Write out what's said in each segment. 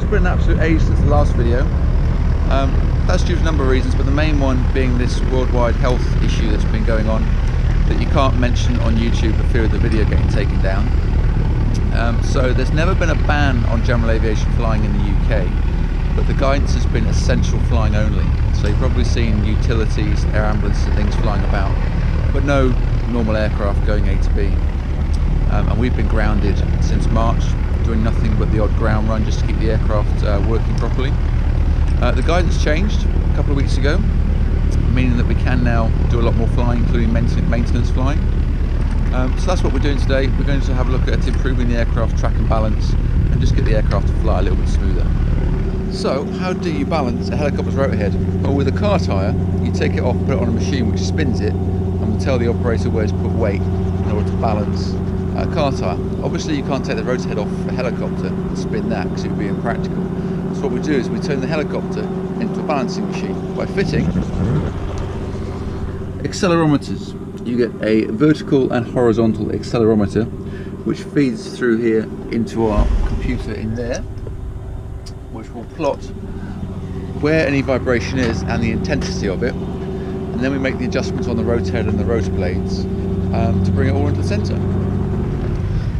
been an absolute age since the last video. That's due to a number of reasons, but the main one being this worldwide health issue that's been going on that you can't mention on YouTube for fear of the video getting taken down. So there's never been a ban on general aviation flying in the UK, but the guidance has been essential flying only. So you've probably seen utilities, air ambulances and things flying about, but no normal aircraft going A to B. And we've been grounded since March, doing nothing but the odd ground run just to keep the aircraft working properly. The guidance changed a couple of weeks ago, meaning that we can now do a lot more flying, including maintenance flying. So that's what we're doing today. We're going to have a look at improving the aircraft track and balance and just get the aircraft to fly a little bit smoother. So how do you balance a helicopter's rotor head? Well, with a car tyre, you take it off, put it on a machine which spins it, and will tell the operator where to put weight in order to balance a car tyre. Obviously you can't take the rotor head off a helicopter and spin that because it would be impractical. So what we do is we turn the helicopter into a balancing machine by fitting accelerometers. You get a vertical and horizontal accelerometer which feeds through here into our computer in there, which will plot where any vibration is and the intensity of it, and then we make the adjustments on the rotor head and the rotor blades to bring it all into the centre.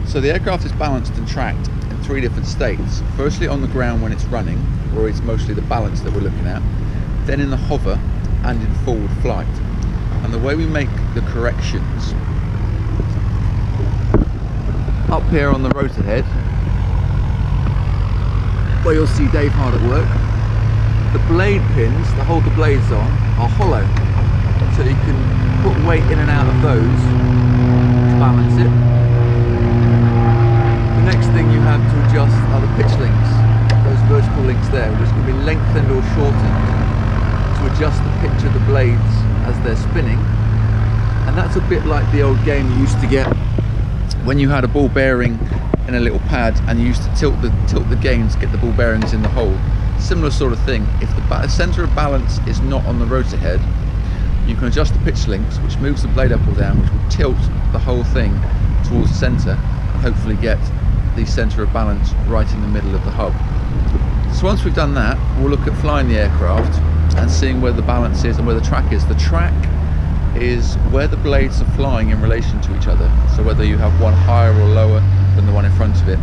So the aircraft is balanced and tracked in 3 different states. Firstly on the ground when it's running, where it's mostly the balance that we're looking at, then in the hover and in forward flight. And the way we make the corrections, up here on the rotor head, where you'll see Dave hard at work, the blade pins that hold the blades on are hollow, so you can put weight in and out of those to balance it. The next thing you have to adjust are the pitch links, those vertical links there, which can be lengthened or shortened to adjust the pitch of the blades as they're spinning. And that's a bit like the old game you used to get when you had a ball bearing in a little pad and you used to tilt the game to get the ball bearings in the hole. Similar sort of thing. If the centre of balance is not on the rotor head, you can adjust the pitch links, which moves the blade up or down, which will tilt the whole thing towards the centre and hopefully get the centre of balance right in the middle of the hub. So once we've done that, we'll look at flying the aircraft and seeing where the balance is and where the track is. The track is where the blades are flying in relation to each other, so whether you have one higher or lower than the one in front of it,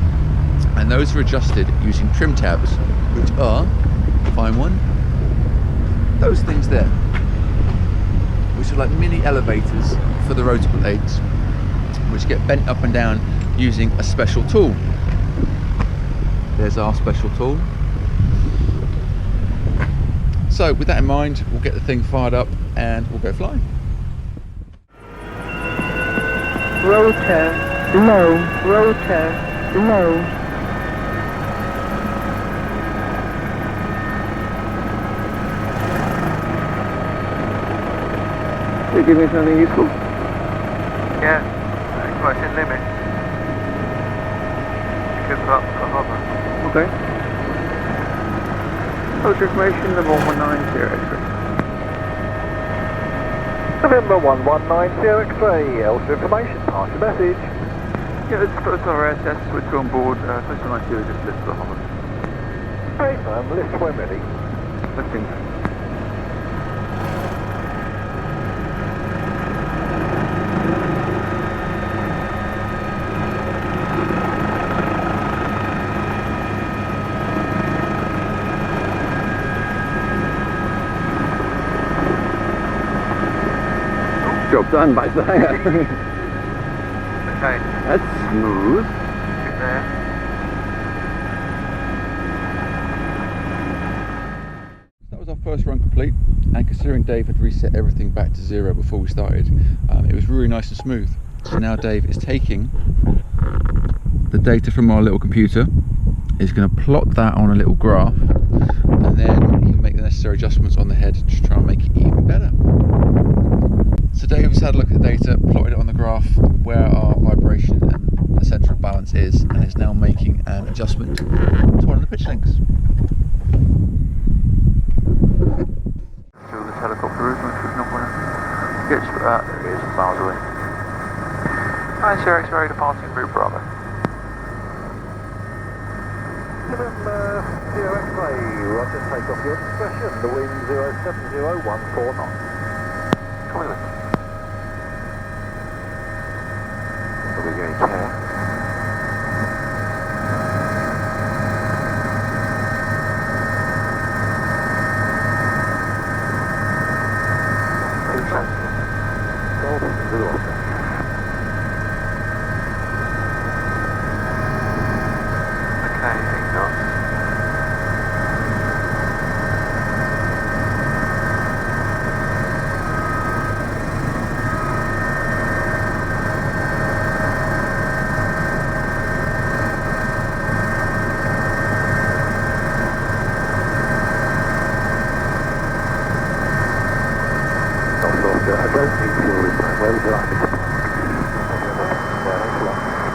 and those are adjusted using trim tabs, which are, find one, those things there, which are like mini elevators for the rotor blades, which get bent up and down using a special tool. There's our special tool. So with that in mind, we'll get the thing fired up and we'll go flying. Rotor low, rotor low. Did you give me something useful? Yeah, quite in limit. Good for hover. Okay. What's your information? Number 190 X-ray. November 1190 X-ray, also information, pass your message. Yeah, it's our air test, switch on board, switch on IQ, just lift the hover. Hey man, lift when ready. Lifting. Job done, back to the hangar. Okay. That's smooth. Get there. That was our first run complete, and considering Dave had reset everything back to 0 before we started, it was really nice and smooth. So now Dave is taking the data from our little computer, is going to plot that on a little graph, and then he can make the necessary adjustments on the head to try and make it even better. So Dave's had a look at the data, plotted it on the graph where our vibration and the centre of balance is, and is now making an adjustment to one of the pitch links. Still this helicopter route, which was not going to get to that. There it is, miles away. Nice X-ray departing route Bravo. November Zero X-ray, roger, take off your discretion. The wind 07014 knots. Come with it. Are we going to care? Golf to the water. Okay, 8 knots. I don't need fuel this time. Where would you like me to park?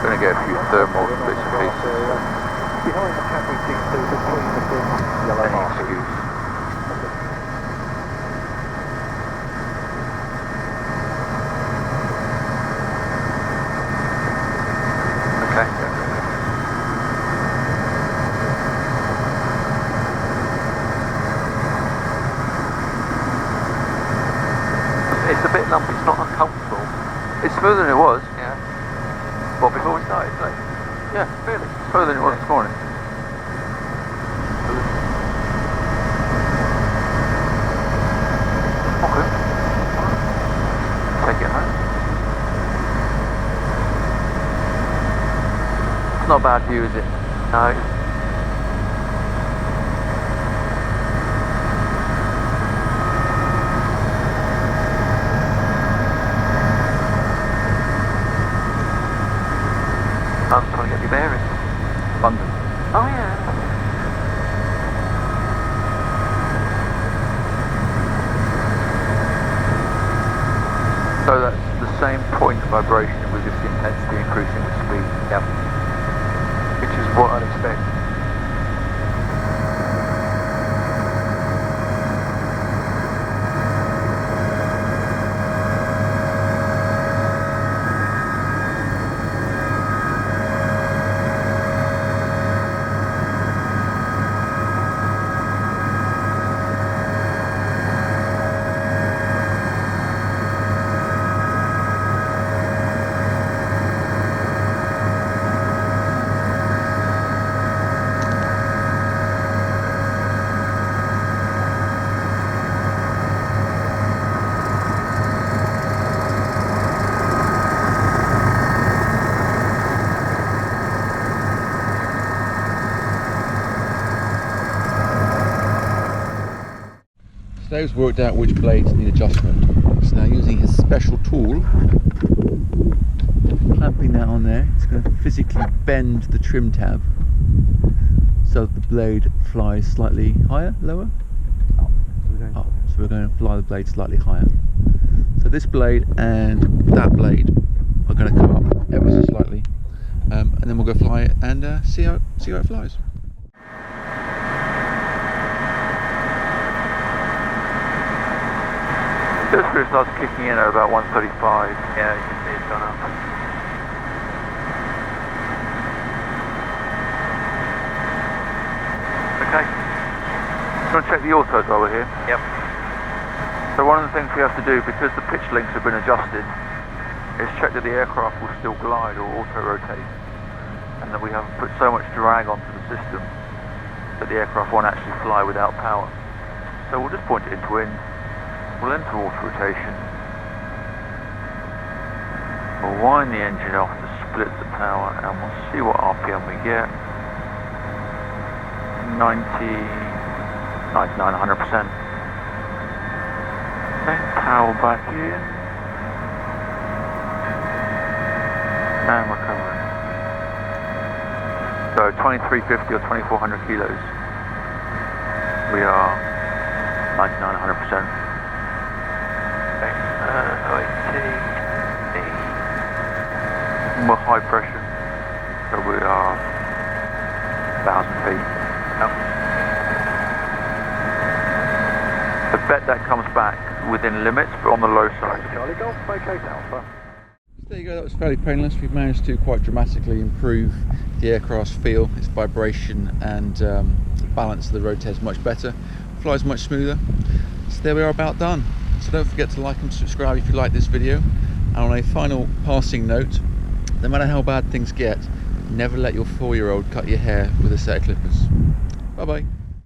Going to get a few thermals and bits and pieces. Behind the cab between the thin yellow Any markers. excuse. Okay. It's a bit lumpy, it's not uncomfortable. It's smoother than it was. Yeah. Well, before we started, like, yeah, really. Smoother than it was this morning. Okay. Take it home. It's not a bad view, is it? No. I'm trying to get your bearings. London. Oh yeah. So that's the same point of vibration with just the intensity increasing with speed. Yep. Which is what I'd expect. Dave's worked out which blades need adjustment. So now using his special tool, clamping that on there, it's going to physically bend the trim tab so that the blade flies slightly higher, lower? Up. So we're going to fly the blade slightly higher. So this blade and that blade are going to come up ever so slightly, and then we'll go fly it and see how it flies. This screw starts kicking in at about 135. Yeah, you can see it's gone up. Okay. Just want to check the autos while we're here. Yep. So one of the things we have to do, because the pitch links have been adjusted, is check that the aircraft will still glide or auto-rotate, and that we haven't put so much drag onto the system that the aircraft won't actually fly without power. So we'll just point it into wind. We'll enter auto rotation. We'll wind the engine off to split the power, and we'll see what RPM we get. 90, 99, 100%. Okay, power back in. And we're covering. So 2350 or 2400 kilos. We are 99, 100%. We're high pressure, so we are 1,000 feet. Yep. I bet that comes back within limits, but on the low side. Charlie Golf, vacate Alpha. There you go, that was fairly painless. We've managed to quite dramatically improve the aircraft's feel, its vibration and balance of the road test much better. Flies much smoother. So there we are, about done. So don't forget to like and subscribe if you like this video. And on a final passing note, no matter how bad things get, never let your 4-year-old cut your hair with a set of clippers. Bye bye.